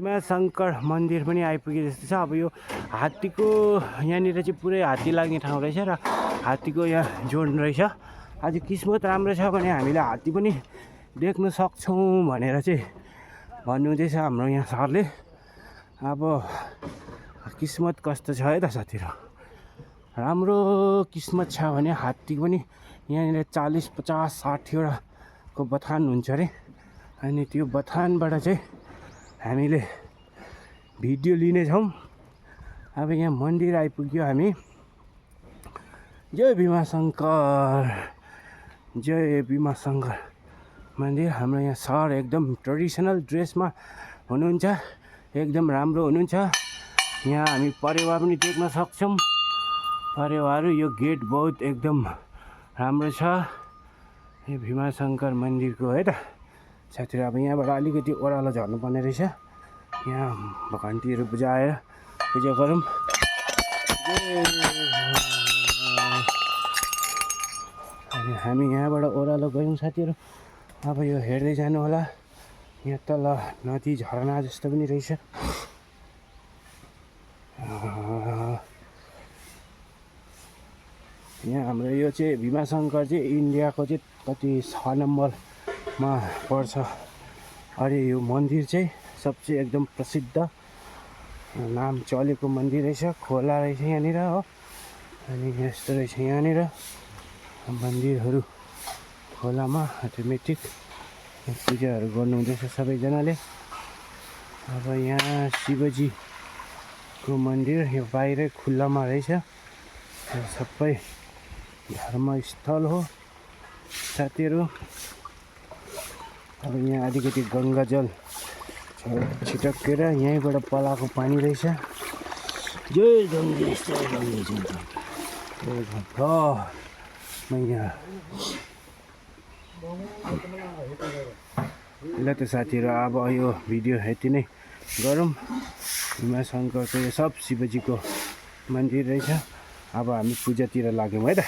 भीमाशङ्कर मन्दिर पनि आइपुगे जस्तो छ। अब यो हात्तीको यहाँनिर चाहिँ पुरै हात्ती लाग्ने ठाउँ रहेछ र हात्तीको यहाँ जोन रहेछ। आज किस्मत राम्रो छ भने हामीले हात्ती पनि देख्न सक्छौँ भनेर चाहिँ भन्नुहुँदैछ हाम्रो यहाँ सरले। अब किस्मत कस्तो छ है त साथीहरू, राम्रो किस्मत छ भने हात्ती पनि यहाँनिर 40, 50, 60वटाको बथान हुन्छ अरे। अनि त्यो बथानबाट चाहिँ हामीले भिडियो लिनेछौँ। अब यहाँ मन्दिर आइपुग्यो हामी। जय भीमाशङ्कर, जय भीमाशङ्कर मन्दिर। हाम्रो यहाँ सर एकदम ट्रेडिसनल ड्रेसमा हुनुहुन्छ, एकदम राम्रो हुनुहुन्छ। यहाँ हामी परेवा पनि देख्न सक्छौँ। परेवाहरू यो गेट बहुत एकदम राम्रो छ यो भीमाशङ्कर मन्दिरको है त साथीहरू। अब यहाँबाट अलिकति ओह्रालो झर्नुपर्ने रहेछ। यहाँ घन्टीहरू बजाएर पूजा गरौँ। अनि हामी यहाँबाट ओह्रालो गयौँ साथीहरू। अब यो हेर्दै जानु होला। यहाँ तल नदी झरना जस्तो पनि रहेछ। यहाँ हाम्रो यो चाहिँ भीमाशङ्कर चाहिँ इन्डियाको चाहिँ कति 6 नम्बरमा पर्छ अरे यो मन्दिर चाहिँ। सबसे एकदम प्रसिद्ध नाम चलेको मन्दिर रहेछ। खोला रहेछ यहाँनिर हो। अनि यस्तो रहेछ यहाँनिर मन्दिरहरू खोलामा अटोमेटिक पूजाहरू गर्नुहुँदैछ सबैजनाले। अब यहाँ शिवजीको मन्दिर यो बाहिरै खुल्लामा रहेछ। सबै धर्मस्थल हो साथीहरू। अब यहाँ अलिकति गङ्गाजल छिटकेर यहीँबाट पलाएको पानी रहेछ। जय गङ्गेश, जय गङ्गेश, जय ल त साथीहरू, अब यो भिडियो यति नै गरौँ। भीमाशङ्करको यो सब शिवजीको मन्दिर रहेछ। अब हामी पूजातिर लाग्यौँ है त।